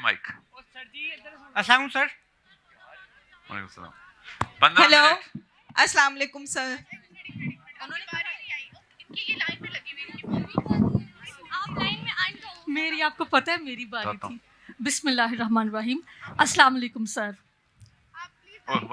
Mic. السلام علیکم سر. وعلیکم السلام. ہیلو السلام علیکم سر. میری آپ کو پتہ ہے میری باری تھی. بسم اللہ الرحمن الرحیم. السلام علیکم سر.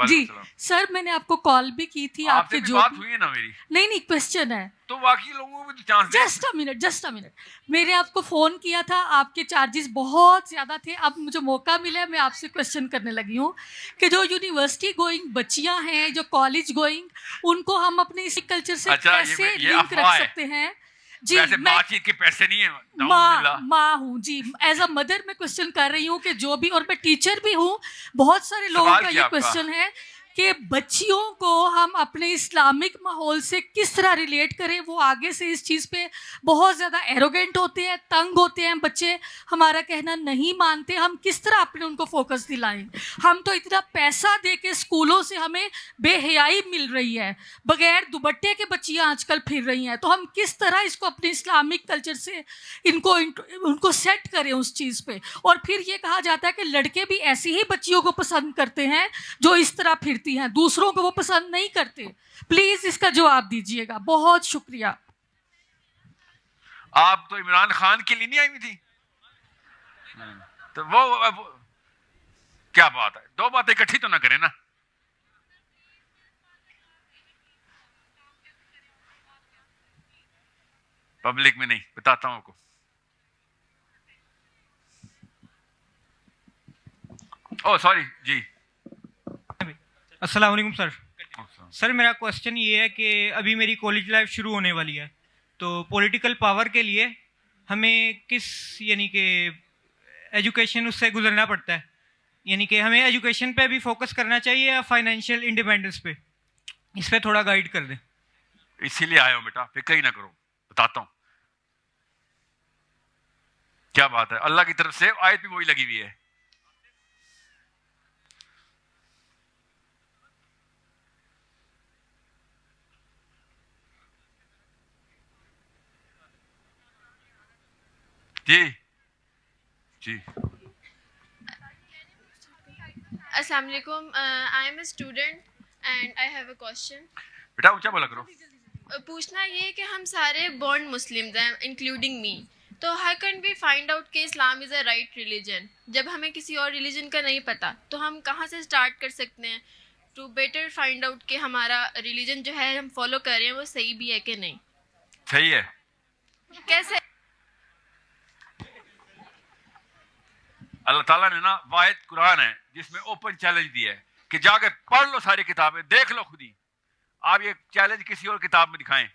جی سر میں نے آپ کو کال بھی کی تھی. آپ کے جو بات ہوئی ہے نا میری. نہیں کوشچن ہے تو باقی لوگوں کو بھی چانس. Just a minute. میں نے آپ کو فون کیا تھا, آپ کے چارجز بہت زیادہ تھے. اب مجھے موقع ملا میں آپ سے کوشچن کرنے لگی ہوں کہ جو یونیورسٹی گوئنگ بچیاں ہیں, جو کالج گوئنگ, ان کو ہم اپنے اسی کلچر سے کیسے لنک رکھ سکتے ہیں؟ جی میں کے پیسے نہیں ہیں, ماں ہوں جی, ایز اے مدر میں کوشچن کر رہی ہوں کہ جو بھی, اور میں ٹیچر بھی ہوں. بہت سارے لوگوں کا یہ کوشچن ہے کہ بچیوں کو ہم اپنے اسلامک ماحول سے کس طرح ریلیٹ کریں. وہ آگے سے اس چیز پہ بہت زیادہ ایروگینٹ ہوتے ہیں, تنگ ہوتے ہیں بچے, ہمارا کہنا نہیں مانتے. ہم کس طرح اپنے ان کو فوکس دلائیں؟ ہم تو اتنا پیسہ دے کے اسکولوں سے ہمیں بے حیائی مل رہی ہے, بغیر دوپٹے کے بچیاں آج کل پھر رہی ہیں. تو ہم کس طرح اس کو اپنے اسلامک کلچر سے ان کو سیٹ کریں اس چیز پہ؟ اور پھر یہ کہا جاتا ہے کہ لڑکے بھی ایسی ہی بچیوں کو پسند کرتے ہیں جو اس طرح پھرتی ہیں, دوسروں کو وہ پسند نہیں کرتے. پلیز اس کا جواب دیجیے گا. بہت شکریہ. آپ تو عمران خان کے لیے نہیں آئی ہوئی تھی, تو وہ کیا بات ہے, دو باتیں اکٹھی تو نہ کریں نا. پبلک میں نہیں, بتاتا ہوں آپ کو. او سوری جی. السلام علیکم سر. سر میرا کوشچن یہ ہے کہ ابھی میری کالج لائف شروع ہونے والی ہے, تو پولیٹیکل پاور کے لیے ہمیں کس یعنی کہ ایجوکیشن اس سے گزرنا پڑتا ہے, یعنی کہ ہمیں ایجوکیشن پہ بھی فوکس کرنا چاہیے یا فائنینشیل انڈیپینڈنس پہ؟ اس پہ تھوڑا گائیڈ کر دیں. اسی لیے آیا ہوں بیٹا, فکر ہی نہ کرو, بتاتا ہوں کیا بات ہے. اللہ کی طرف سے آیت بھی وہی لگی ہوئی ہے. جی جی. السلام علیکم. I am a student and I have a question. بیٹا اونچا بولا کرو. پوچھنا یہ ہے کہ ہم سارے بورن مسلمز ہیں انکلوڈنگ می, تو how can we find out کہ اسلام از اے رائٹ ریلیجن؟ جب ہمیں کسی اور ریلیجن کا نہیں پتہ تو ہم کہاں سے اسٹارٹ کر سکتے ہیں ٹو بیٹر فائنڈ آؤٹ کہ ہمارا ریلیجن جو ہے ہم فالو کر رہے ہیں وہ صحیح بھی ہے کہ نہیں؟ صحیح ہے. کیسے؟ اللہ تعالیٰ نے نا واحد قرآن ہے جس میں اوپن چیلنج دیا ہے کہ جا کے پڑھ لو ساری کتابیں, دیکھ لو خود ہی. آپ یہ چیلنج کسی اور کتاب میں دکھائیں,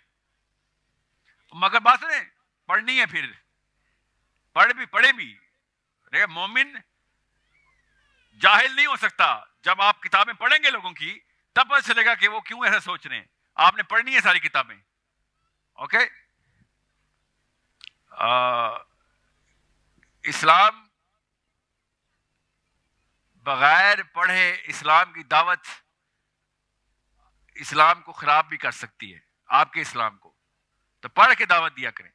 مگر بات نہیں پڑھنی ہے, پھر پڑھے بھی. مومن جاہل نہیں ہو سکتا. جب آپ کتابیں پڑھیں گے لوگوں کی تب پتہ چلے گا کہ وہ کیوں ایسا سوچ رہے ہیں. آپ نے پڑھنی ہے ساری کتابیں. اوکے. اسلام بغیر پڑھے اسلام کی دعوت اسلام کو خراب بھی کر سکتی ہے, آپ کے اسلام کو. تو پڑھ کے دعوت دیا کریں,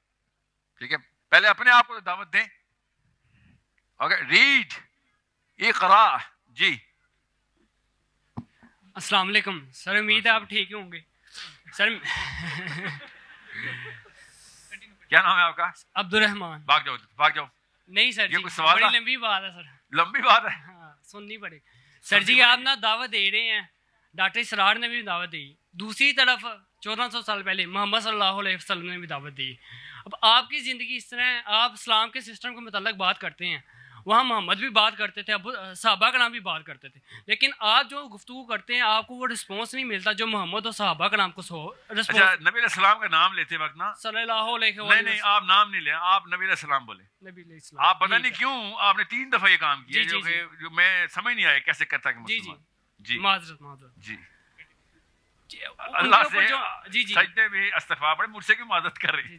ٹھیک ہے. پہلے اپنے آپ کو دعوت دیں. اوکے, ریڈ, اقرا. جی السلام علیکم سر, امید ہے آپ ٹھیک ہوں گے. سر کیا نام ہے آپ کا؟ عبد الرحمان. بھاگ جاؤ. نہیں سر جی, سوال بڑی لمبی بات ہے سر. لمبی بات ہے, ہاں سننی پڑے. سر جی آپ نا دعوت دے رہے ہیں, ڈاکٹر اسرار نے بھی دعوت دی. دوسری طرف 1400 سال پہلے محمد صلی اللہ علیہ وسلم نے بھی دعوت دی. اب آپ کی زندگی اس طرح ہے, آپ اسلام کے سسٹم کے متعلق بات کرتے ہیں, وہاں محمد بھی بات کرتے تھے, صحابہ کرام بھی بات کرتے تھے, لیکن آپ جو گفتگو کرتے ہیں آپ کو وہ رسپانس نہیں ملتا جو محمد اور صحابہ کرام کو رسپانس. نبی علیہ السلام کا نام لیتے وقت نا صلی اللہ علیہ وسلم. نہیں آپ نام نہیں لیں, آپ نبی علیہ السلام بولے. نبی علیہ السلام. آپ پتہ نہیں کیوں آپ نے 3 دفعہ یہ کام کیا جو میں سمجھ نہیں آیا کیسے کرتا ہے مسلمان. جی معذرت. جی اللہ سے سجدے میں استغفار پڑھے, مجھ سے کیوں معذرت کر رہے ہیں.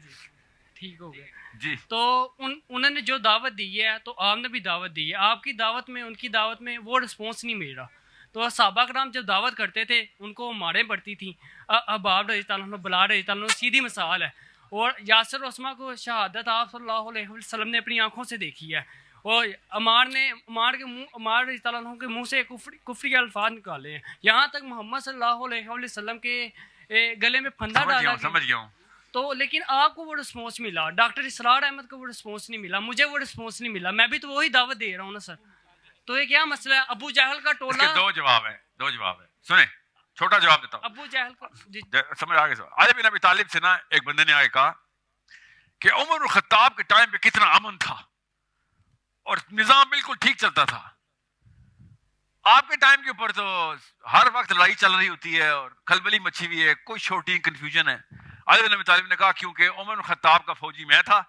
ٹھیک ہو گیا. جی تو انہوں نے جو دعوت دی ہے تو آپ نے بھی دعوت دی ہے, آپ کی دعوت میں ان کی دعوت میں وہ رسپانس نہیں مل رہا. تو صحابہ کرام جب دعوت کرتے تھے ان کو ماریں پڑتی تھیں. احباب رضی اللہ عنہ, بلال رضی اللہ عنہ سیدھی مثال ہے. اور یاسر عثمان کو شہادت آپ صلی اللہ علیہ وسلم نے اپنی آنکھوں سے دیکھی ہے, اور عمار رضی اللہ عنہ کے منہ سے کفری کے الفاظ نکالے ہیں, یہاں تک محمد صلی اللہ علیہ وسلم کے گلے میں پھندا ڈالا. سمجھ گیا ہوں. تو لیکن آپ کو وہ رسپانس ملا, ڈاکٹر اسرار احمد کو وہ رسپانس نہیں ملا, مجھے وہ رسپانس نہیں ملا, میں بھی تو وہی دعوت دے رہا ہوں نا سر. تو یہ کیا مسئلہ ہے؟ ابو جہل کا ٹولہ. دو جواب ہے سنیں, چھوٹا جواب دیتا ہوں. ابو جہل کا سمجھ آگے سوال. علی بن ابی طالب سے نا ایک بندے نے آگے کہا کہ عمر الخطاب کے ٹائم پہ کتنا امن تھا اور نظام بالکل ٹھیک چلتا تھا. آپ کے ٹائم کے اوپر تو ہر وقت لڑائی چل رہی ہوتی ہے اور کھلبلی مچھی ہوئی ہے, کوئی چھوٹی کنفیوژن ہے. علی بن ابی طالب نے کہا کیونکہ عمر الخطاب کا فوجی میں تھا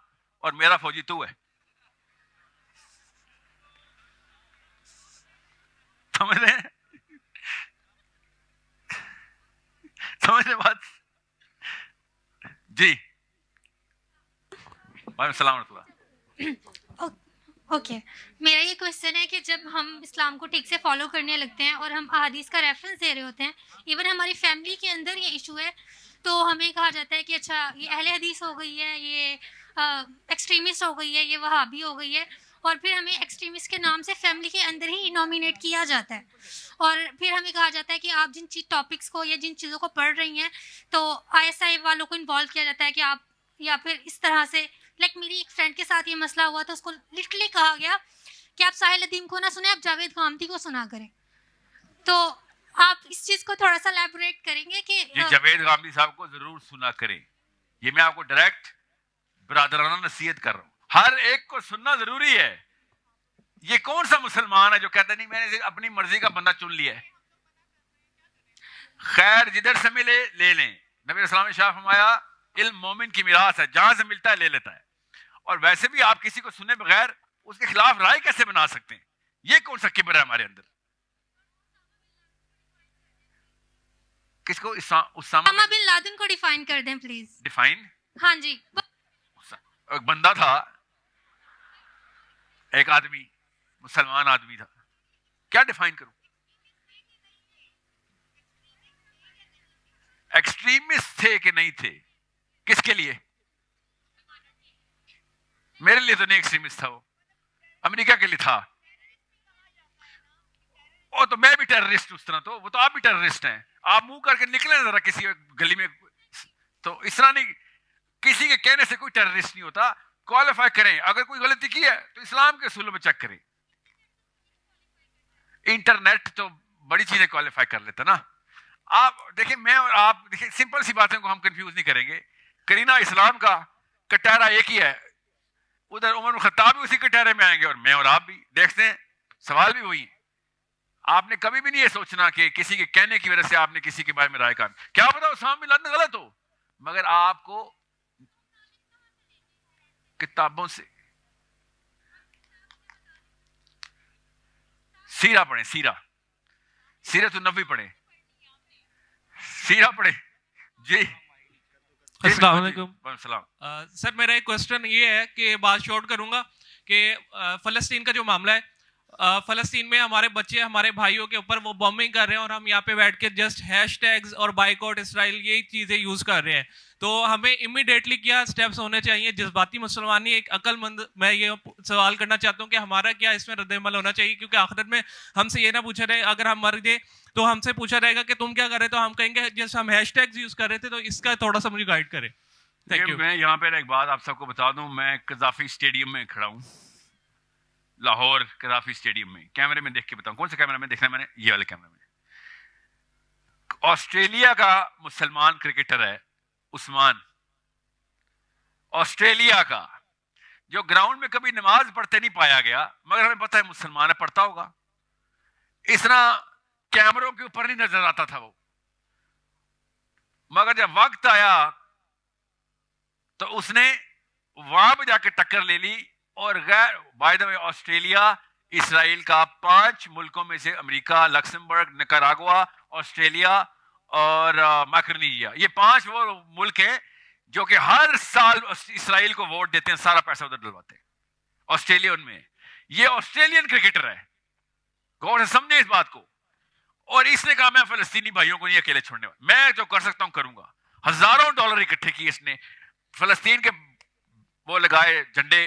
اور میرا فوجی تو ہے. سمجھ رہے ہیں؟ سمجھ رہے بات؟ جی وعلیکم السلام ورحمۃ اللہ. اوکے, میرا یہ کوشچن ہے کہ جب ہم اسلام کو ٹھیک سے فالو کرنے لگتے ہیں اور ہم احادیث کا ریفرنس دے رہے ہوتے ہیں, ایون ہماری فیملی کے اندر یہ ایشو ہے, تو ہمیں کہا جاتا ہے کہ اچھا یہ اہل حدیث ہو گئی ہے, یہ ایکسٹریمسٹ ہو گئی ہے, یہ وہابی ہو گئی ہے, اور پھر ہمیں ایکسٹریمسٹ کے نام سے فیملی کے اندر ہی نامینیٹ کیا جاتا ہے. اور پھر ہمیں کہا جاتا ہے کہ آپ جن ٹاپکس کو یا جن چیزوں کو پڑھ رہی ہیں تو ISI والوں کو انوالو کیا جاتا ہے کہ آپ, یا پھر اس طرح سے لائک میری ایک فرینڈ کے ساتھ یہ مسئلہ ہوا تو اس کو لٹرلی کہا گیا کہ آپ ساحل ادیم کو نہ سنیں, آپ جاوید غامدی کو سنا کریں. تو آپ اس چیز کو تھوڑا سا ایلیبوریٹ کریں گے کہ جی جاوید غامدی صاحب کو ضرور سنا کریں. یہ میں آپ کو ڈائریکٹ برادرانہ نصیحت کر رہا ہوں, ہر ایک کو سننا ضروری ہے. یہ کون سا مسلمان ہے جو کہتا نہیں میں نے اپنی مرضی کا بندہ چن لیا ہے؟ خیر جدھر سے ملے لے لیں. نبی السلام نے شاہ فرمایا علم مومن کی میراث ہے, جہاں سے ملتا ہے لے لیتا ہے. اور ویسے بھی آپ کسی کو سنے بغیر اس کے خلاف رائے کیسے بنا سکتے ہیں؟ یہ کون سا کبر ہے ہمارے اندر؟ کس کو؟ اسامہ بن لادن کو ڈیفائن کر دیں پلیز. ڈیفائن؟ ہاں جی. ایک بندہ تھا, ایک آدمی, مسلمان آدمی تھا, کیا ڈیفائن کروں؟ ایکسٹریمسٹ تھے کہ نہیں تھے؟ کس کے لیے؟ میرے لیے تو نہیں ایکسٹریمسٹ تھا, وہ امریکہ کے لیے تھا. اور تو میں بھی ٹیررسٹ اس طرح, تو وہ تو آپ بھی ٹیررسٹ ہیں. آپ منہ کر کے نکلیں ذرا کسی گلی میں, تو اس طرح نہیں, کسی کے کہنے سے کوئی ٹیررسٹ نہیں ہوتا. کوالیفائی کریں, اگر کوئی غلطی کی ہے تو اسلام کے اصولوں پہ چیک کریں. انٹرنیٹ تو بڑی چیزیں کوالیفائی کر لیتا نا. آپ دیکھیں, میں اور آپ دیکھیں, سمپل سی باتیں کو ہم کنفیوز نہیں کریں گے. کرینہ اسلام کا کٹہرا ایک ہی ہے, ادھر عمر الخطاب بھی اسی کٹہرے میں آئیں گے, اور میں اور آپ بھی دیکھتے ہیں سوال بھی وہی ہے. آپ نے کبھی بھی نہیں یہ سوچنا کہ کسی کے کہنے کی وجہ سے آپ نے کسی کے بارے میں رائے کہا. کیا پتا اسامہ بن لادن غلط ہو, مگر آپ کو کتابوں سے سیرہ پڑھیں, سیرت النبی پڑھیں, سیرہ پڑھیں. جی السلام علیکم. السلام. سر میرا ایک کوشچن یہ ہے کہ بات شارٹ کروں گا کہ فلسطین کا جو معاملہ ہے, فلسطین میں ہمارے بچے ہمارے بھائیوں کے اوپر وہ بمبنگ کر رہے ہیں, اور ہم یہاں پہ بیٹھ کے جسٹ ہیش ٹیگز اور بائیکاٹ اسرائیل یہی چیزیں یوز کر رہے ہیں. تو ہمیں امیڈیٹلی کیا اسٹیپس ہونے چاہیے؟ جذباتی مسلمانی ایک عقل مند, میں یہ سوال کرنا چاہتا ہوں کہ ہمارا کیا اس میں رد عمل ہونا چاہیے, کیونکہ آخرت میں ہم سے یہ نہ پوچھا رہے, اگر ہم مر گئے تو ہم سے پوچھا رہے گا کہ تم کیا کر رہے, تو ہم کہیں گے جس ہم ہیش ٹیگز یوز کر رہے تھے. تو اس کا تھوڑا سا مجھے گائیڈ کریں. Thank you. میں یہاں پہ ایک بات آپ سب کو بتا دوں, میں قذافی اسٹیڈیم میں کھڑا ہوں, لاہور قذافی اسٹیڈیم میں. کیمرے میں دیکھ کے بتاؤں, کون سے کیمرے میں دیکھنا ہے میں نے؟ یہ والے کیمرے میں. آسٹریلیا کا مسلمان کرکٹر ہے عثمان, آسٹریلیا کا, جو گراؤنڈ میں کبھی نماز پڑھتے نہیں پایا گیا, مگر ہمیں پتہ ہے مسلمان ہے, پڑھتا ہوگا. اس طرح کیمروں کے اوپر نہیں نظر آتا تھا وہ, مگر جب وقت آیا تو اس نے وہاں پہ جا کے ٹکر لے لی. اور غیر بائی دا وے آسٹریلیا اسرائیل کا 5 ملکوں میں سے امریکہ, لکسمبرگ, نکاراگوا, آسٹریلیا اور مائکرونیشیا, یہ 5 وہ ملک ہیں جو کہ ہر سال اسرائیل کو ووٹ دیتے ہیں, سارا پیسہ ادھر ڈلواتے ہیں. آسٹریلیا ان میں. یہ آسٹریلین کرکٹر ہے, غور سے سمجھیں اس بات کو. اور اس نے کہا میں فلسطینی بھائیوں کو نہیں اکیلے چھوڑنے والا, میں جو کر سکتا ہوں کروں گا. ہزاروں ڈالر اکٹھے کیے اس نے, فلسطین کے وہ لگائے جھنڈے,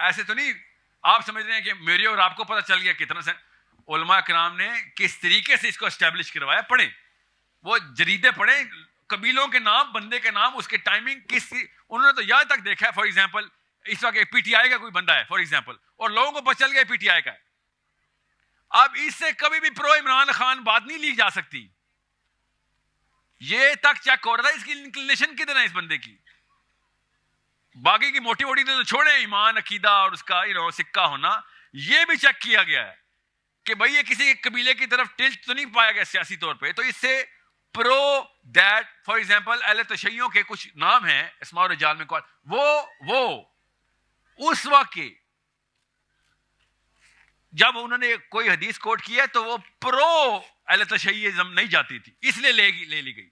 ایسے تو نہیں آپ سمجھ رہے ہیں کہ میرے اور آپ کو پتہ چل گیا کتنا سے علماء کرام نے کس طریقے سے اس کو اسٹیبلش کروایا. پڑھیں وہ جریدے پڑھیں, قبیلوں کے نام, بندے کے نام, اس کے ٹائمنگ کس, انہوں نے تو یہاں تک دیکھا ہے. فار ایگزامپل اس وقت پی ٹی آئی کا کوئی بندہ ہے فار ایگزامپل, اور لوگوں کو پتہ چل گیا پی ٹی آئی کا ہے. اب اس سے کبھی بھی پرو عمران خان بات نہیں لی جا سکتی. یہ تک چیک ہو رہا تھا اس کی انکلینیشن کتنا ہے اس بندے کی. باقی کی موٹی موٹی تو چھوڑیں, ایمان, عقیدہ اور اس کا سکہ ہونا, یہ بھی چیک کیا گیا ہے کہ بھائی یہ کسی قبیلے کی طرف ٹلٹ تو نہیں پایا گیا سیاسی طور پہ. تو اس سے پرو دیٹ فار ایگزامپل اہل تشیعوں کے کچھ نام ہیں اسماء الرجال میں, وہ اس وقت جب انہوں نے کوئی حدیث کوٹ کیا تو وہ پرو اہل تشیعزم نہیں جاتی تھی, اس لیے لے لی گئی.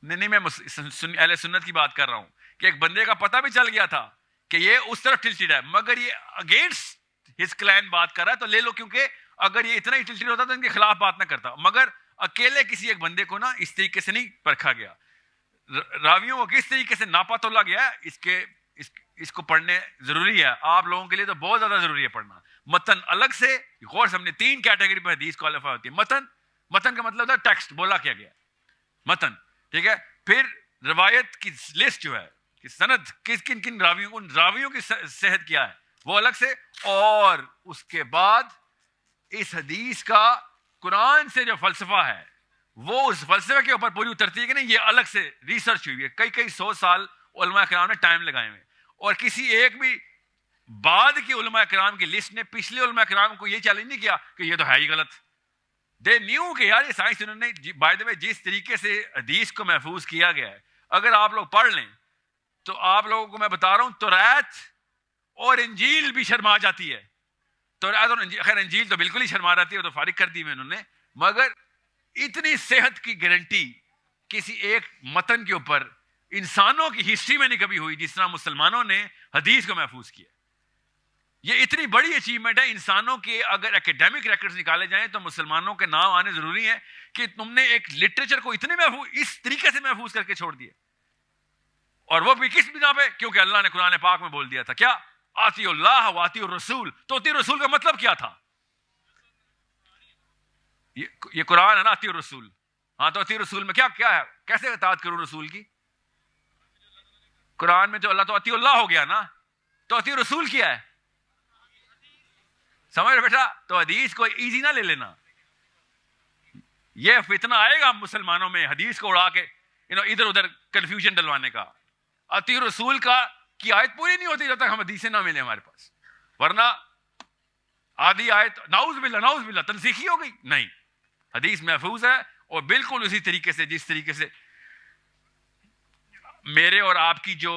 نہیں, میں اہل سنت کی بات کر رہا ہوں کہ ایک بندے کا پتہ بھی چل گیا تھا کہ یہ اس طرف ٹلٹڈ ہے, مگر یہ اگینسٹ ہز کلین بات کر رہا ہے تو لے لو, کیونکہ اگر یہ اتنا ہی ٹلٹڈ ہوتا تو ان کے خلاف بات نہ کرتا. مگر اکیلے کسی ایک بندے کو نا اس طریقے سے نہیں پرکھا گیا. راویوں کو کس طریقے سے ناپا تولا گیا ہے, اس کو پڑھنے ضروری ہے. آپ لوگوں کے لیے تو بہت زیادہ ضروری ہے پڑھنا. متن الگ سے غور سے, ہم نے 3 کیٹیگری میں حدیث کوالیفائی ہوتی ہے. متن کا مطلب ہوتا ہے ٹیکسٹ, بولا کیا گیا متن, ٹھیک ہے. پھر روایت کی لسٹ جو ہے کہ سند کن کن راویوں, ان راویوں کی صحت کیا ہے وہ الگ سے, اور اس کے بعد اس حدیث کا قرآن سے جو فلسفہ ہے وہ اس فلسفے کے اوپر پوری اترتی ہے کہ نہیں, یہ الگ سے ریسرچ ہوئی ہے. کئی 100 سال علماء کرام نے ٹائم لگائے ہوئے, اور کسی ایک بھی بعد کے علماء کرام کی لسٹ نے پچھلے علماء کرام کو یہ چیلنج نہیں کیا کہ یہ تو ہے ہی غلط. دے نیو کہ یار یہ سائنس, انہوں نے بائی دا وے جس طریقے سے حدیث کو محفوظ کیا گیا ہے, اگر آپ لوگ پڑھ لیں تو آپ لوگوں کو میں بتا رہا ہوں توریت اور انجیل بھی شرما جاتی ہے. توریت اور انجیل, خیر انجیل تو بالکل ہی شرما رہتی ہے, وہ تو فارغ کر دی میں انہوں نے, مگر اتنی صحت کی گارنٹی کسی ایک متن کے اوپر انسانوں کی ہسٹری میں نہیں کبھی ہوئی جس طرح مسلمانوں نے حدیث کو محفوظ کیا. یہ اتنی بڑی اچیومنٹ ہے. انسانوں کے اگر اکیڈیمک ریکارڈز نکالے جائیں تو مسلمانوں کے نام آنے ضروری ہے کہ تم نے ایک لٹریچر کو اتنے محفوظ, اس طریقے سے محفوظ کر کے چھوڑ دیا, اور وہ بھی کس بنا پہ, کیونکہ اللہ نے قرآن پاک میں بول دیا تھا کیا, آتی اللہ و آتی الرسول. تو آتی الرسول کا مطلب کیا تھا؟ یہ قرآن ہے نا, آتی الرسول. ہاں تو آتی الرسول میں کیا ہے, کیسے اطاعت کروں رسول کی؟ قرآن میں تو اللہ تو آتی اللہ ہو گیا نا, تو آتی رسول کیا ہے؟ سمجھ بیٹا, تو حدیث کو ایزی نہ لے لینا. یہ فتنہ آئے گا مسلمانوں میں حدیث کو اڑا کے ادھر ادھر کنفیوژن ڈلوانے کا. اتی رسول کی آیت پوری نہیں ہوتی جب تک ہم حدیثیں نہ ملیں ہمارے پاس, ورنہ آدھی آیت نعوذ باللہ تنسیخی ہو گئی. نہیں, حدیث محفوظ ہے, اور بالکل اسی طریقے سے جس طریقے سے میرے اور آپ کی جو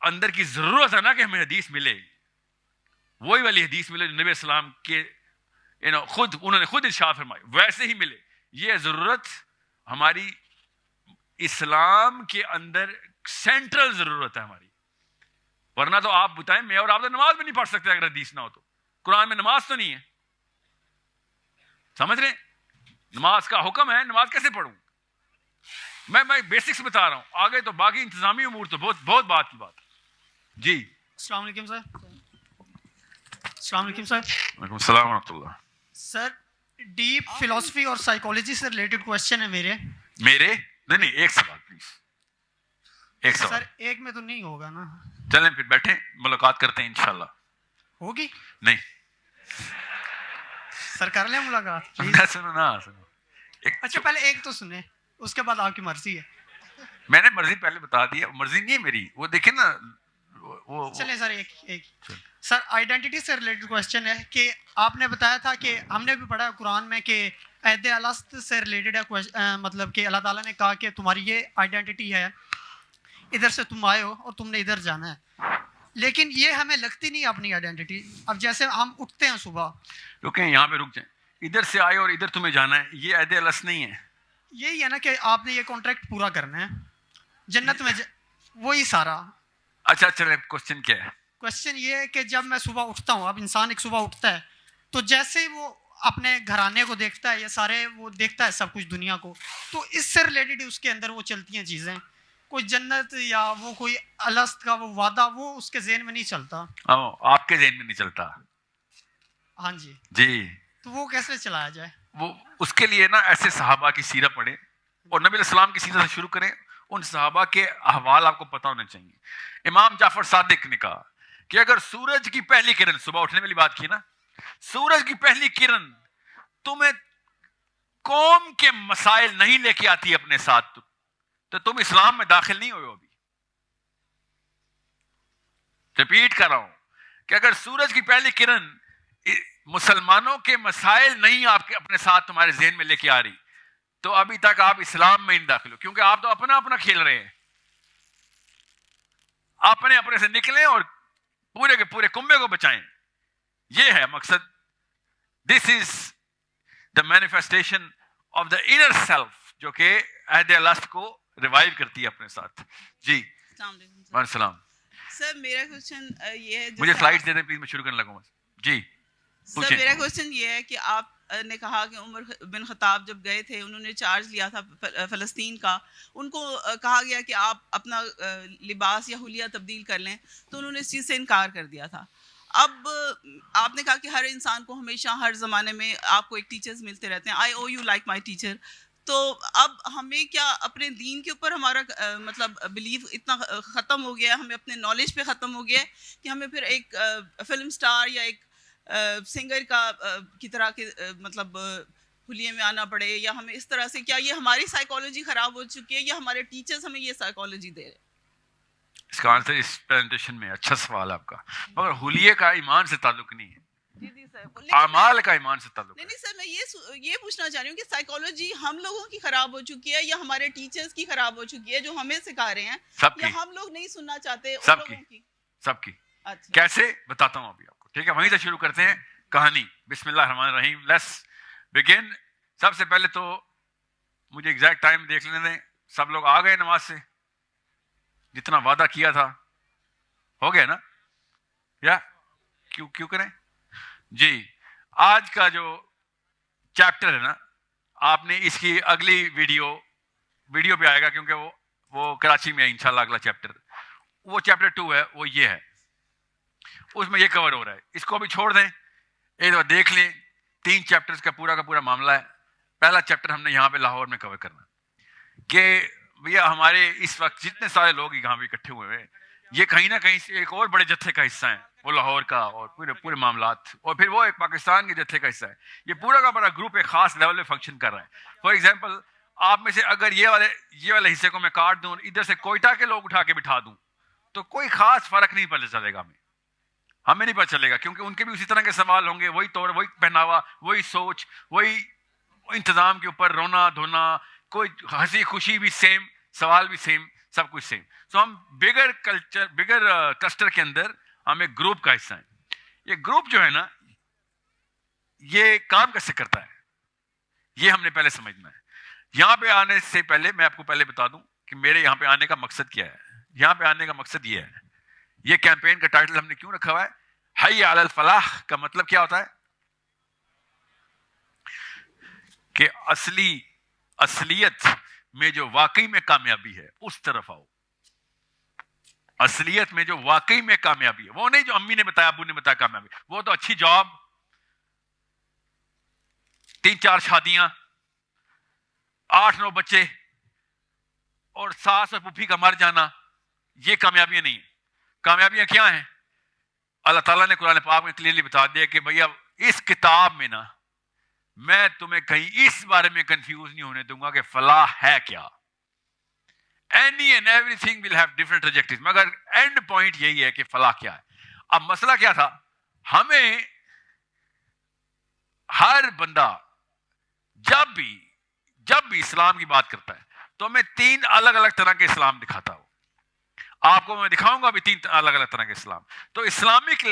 اندر کی ضرورت ہے نا کہ ہمیں حدیث ملے, وہی والی حدیث ملے جو نبی السلام کے انہوں نے خود ارشاد فرمائی, ویسے ہی ملے. یہ ضرورت ہماری اسلام کے اندر سینٹرل ضرورت ہے ہماری. ورنہ تو آپ بتائیں, میں اور آپ تو نماز بھی نہیں پڑھ سکتے اگر حدیث نہ ہو تو. قرآن میں نماز تو نہیں ہے, سمجھ رہے ہیں؟ نماز کا حکم ہے, نماز کیسے پڑھوں؟ میں بیسکس بتا رہا ہوں, آگے تو باقی انتظامی امور تو بہت بات کی بات. جی السلام علیکم سر. السلام علیکم سر. وعلیکم السلام ورحمۃ اللہ. سر ڈیپ فلسفی اور سائیکالوجی سے ریلیٹڈ کوشچن ہے میرے. نہیں ایک سوال پلیز, ایک سوال. سر ایک میں تو نہیں ہوگا نا. چلیں پھر بیٹھیں, ملاقات کرتے ہیں انشاءاللہ. ہوگی نہیں سر, کر لیں ملاقات. سنو. اچھا پہلے ایک تو سنیں, اس کے بعد آپ کی مرضی ہے. میں نے مرضی پہلے بتا دیا, مرضی نہیں ہے میری, وہ دیکھیں نا وہ. چلیں سر ایک سر آئیڈینٹی سے ریلیٹڈ کوشچن ہے کہ آپ نے بتایا تھا کہ ہم نے بھی پڑھا قرآن میں کہ عہد الست سے ریلیٹڈ ہے, مطلب کہ اللہ تعالیٰ نے کہا کہ تمہاری یہ آئیڈینٹی ہے, ادھر سے تم آئے ہو اور تم نے ادھر جانا ہے. لیکن یہ ہمیں لگتی نہیں اپنی آئیڈینٹی. اب جیسے ہم اٹھتے ہیں صبح, رکیں یہاں پہ رک جائیں, ادھر سے آئے اور ادھر تمہیں جانا ہے, یہ عہد الست نہیں ہے. یہی ہے نا کہ آپ نے یہ کانٹریکٹ پورا کرنا ہے جنت میں, وہی سارا. اچھا چلیں, کوشچن کیا ہے؟ کوشچن یہ ہے کہ جب میں صبح اٹھتا ہوں, اب انسان ایک صبح اٹھتا ہے تو جیسے وہ اپنے گھرانے کو دیکھتا ہے, یہ سارے وہ دیکھتا ہے سب کچھ دنیا کو, تو اس سے ریلیٹڈ اس کے اندر وہ چلتی ہیں چیزیں. کوئی جنت یا وہ کوئی الست کا وہ وعدہ وہ اس کے ذہن میں نہیں چلتا. آپ کے ذہن میں نہیں چلتا. ہاں جی جی. تو وہ کیسے چلایا جائے؟ وہ اس کے لیے نا ایسے صحابہ کی سیرت پڑھیں اور نبی علیہ السلام کی سیرت سے شروع کریں. ان صحابہ کے احوال آپ کو پتہ ہونے چاہیے. امام جعفر صادق نے کہا کہ اگر سورج کی پہلی کرن، صبح اٹھنے والی بات کی نا، سورج کی پہلی کرن تمہیں قوم کے مسائل نہیں لے کے آتی اپنے ساتھ تو تم اسلام میں داخل نہیں ہوئے. ابھی ریپیٹ کر رہا ہوں کہ اگر سورج کی پہلی کرن مسلمانوں کے مسائل نہیں آپ کے اپنے ساتھ تمہارے ذہن میں لے کے آ رہی تو ابھی تک آپ اسلام میں نہیں داخل ہو، کیونکہ آپ تو اپنا اپنا کھیل رہے ہیں. اپنے اپنے سے نکلیں اور پورے کے پورے کنبے کو بچائیں. یہ ہے مقصد. This is the manifestation of the inner self جو کہ عہد الست کو ریوائیو کرتی ہے اپنے ساتھ. جی السلام علیکم. وعلیکم السلام. سر میرا کوشچن یہ ہے، مجھے سلائیڈ دے دیں پلیز، میں شروع کرنے لگا ہوں. جی سر میرا کوشچن یہ ہے کہ آپ نے کہا کہ عمر بن خطاب جب گئے تھے انہوں نے چارج لیا تھا فلسطین کا، ان کو کہا گیا کہ آپ اپنا لباس یا حلیہ تبدیل کر لیں تو انہوں نے اس چیز سے انکار کر دیا تھا. اب آپ نے کہا کہ ہر انسان کو ہمیشہ ہر زمانے میں آپ کو ایک ٹیچرز ملتے رہتے ہیں. آئی او یو لائک مائی ٹیچر. تو اب ہمیں کیا اپنے دین کے اوپر ہمارا مطلب بلیف اتنا ختم ہو گیا، ہمیں اپنے نالج پہ ختم ہو گیا کہ ہمیں پھر ایک فلم سٹار یا ایک سنگر کی طرح کے مطلب حلیے میں آنا پڑے، یا ہمیں اس طرح سے، کیا یہ ہماری سائیکالوجی خراب ہو چکی ہے یا ہمارے ٹیچرز ہمیں یہ سائیکالوجی دے رہے ہیں؟ اس کا آنسر اس پریزنٹیشن میں. اچھا سوال آپ کا، مگر حلیے کا ایمان سے تعلق نہیں ہے. جی سر، اعمال کا ایمان سے تعلق ہے. نہیں سر، میں یہ پوچھنا چاہ رہی ہوں کہ سائیکالوجی ہم لوگوں کی خراب ہو چکی ہے یا ہمارے ٹیچرز کی خراب ہو چکی ہے جو ہمیں سکھا رہے ہیں، یا ہم لوگ نہیں سننا چاہتے ان لوگوں کی؟ سب کی. کیسے بتاتا ہوں ابھی آپ کو. ٹھیک ہے، وہیں سے شروع کرتے ہیں کہانی. بسم اللہ الرحمن الرحیم. Let's begin. سب سے پہلے تو مجھے ایگزیکٹ ٹائم دیکھ لینے دیں. سب لوگ آ گئے نماز سے؟ جتنا وعدہ کیا تھا ہو گیا نا؟ یا کیوں کریں؟ جی آج کا جو چیپٹر ہے نا، آپ نے اس کی اگلی ویڈیو پہ آئے گا، کیونکہ وہ کراچی میں ہے انشاءاللہ. اگلا چیپٹر وہ چیپٹر 2 ہے، وہ یہ ہے. اس میں یہ کور ہو رہا ہے. اس کو بھی چھوڑ دیں، ایک دفعہ دیکھ لیں. 3 چیپٹرز کا پورا معاملہ ہے. پہلا چیپٹر ہم نے یہاں پہ لاہور میں کور کرنا کہ بھیا ہمارے اس وقت جتنے سارے لوگ یہاں پہ اکٹھے ہوئے ہیں، یہ کہیں نہ کہیں سے ایک اور بڑے جتھے کا حصہ ہیں، وہ لاہور کا اور پورے معاملات، اور پھر وہ ایک پاکستان کے جتھے کا حصہ ہے. یہ پورا کا بڑا گروپ ایک خاص لیول پہ فنکشن کر رہا ہے. فار ایگزامپل آپ میں سے اگر یہ والے حصے کو میں کاٹ دوں اور ادھر سے کوئٹہ کے لوگ اٹھا کے بٹھا دوں تو کوئی خاص فرق نہیں پتہ چلے گا. ہمیں نہیں پتہ چلے گا، کیونکہ ان کے بھی اسی طرح کے سوال ہوں گے، وہی طور، وہی پہناوا، وہی سوچ، وہی انتظام کے اوپر رونا دھونا، کوئی ہنسی خوشی بھی سیم، سوال بھی سیم، سب کچھ سیم. تو ہم بگر کلسٹر کے اندر ہم ایک گروپ کا حصہ ہیں. یہ گروپ جو ہے نا، یہ کام کیسے کرتا ہے یہ ہم نے پہلے سمجھنا ہے. یہاں پہ آنے سے پہلے میں آپ کو پہلے بتا دوں کہ میرے یہاں پہ آنے کا مقصد کیا ہے. یہاں پہ آنے کا مقصد یہ ہے، یہ کیمپین کا ٹائٹل ہم نے کیوں رکھا ہوا ہے؟ حی علی الفلاح کا مطلب کیا ہوتا ہے؟ کہ اصلیت میں جو واقعی میں کامیابی ہے اس طرف آؤ. اصلیت میں جو واقعی میں کامیابی ہے، وہ نہیں جو امی نے بتایا، ابو نے بتایا کامیابی. وہ تو اچھی جاب، 3-4 شادیاں، 8-9 بچے اور ساس اور پھوپھی کا مر جانا، یہ کامیابیاں نہیں ہیں. کامیابیاں کیا ہیں؟ اللہ تعالیٰ نے قرآن پاک میں کلیئرلی بتا دیا کہ بھیا اس کتاب میں نا میں تمہیں کہیں اس بارے میں کنفیوز نہیں ہونے دوں گا کہ فلاح ہے کیا. Any and everything will have different trajectories، مگر اینڈ پوائنٹ یہی ہے کہ فلاح کیا ہے. اب مسئلہ کیا تھا؟ ہمیں ہر بندہ جب بھی اسلام کی بات کرتا ہے تو ہمیں 3 الگ الگ طرح کے اسلام دکھاتا ہو. آپ کو میں دکھاؤں گا ابھی 3 الگ الگ طرح کے اسلام. تو اسلامک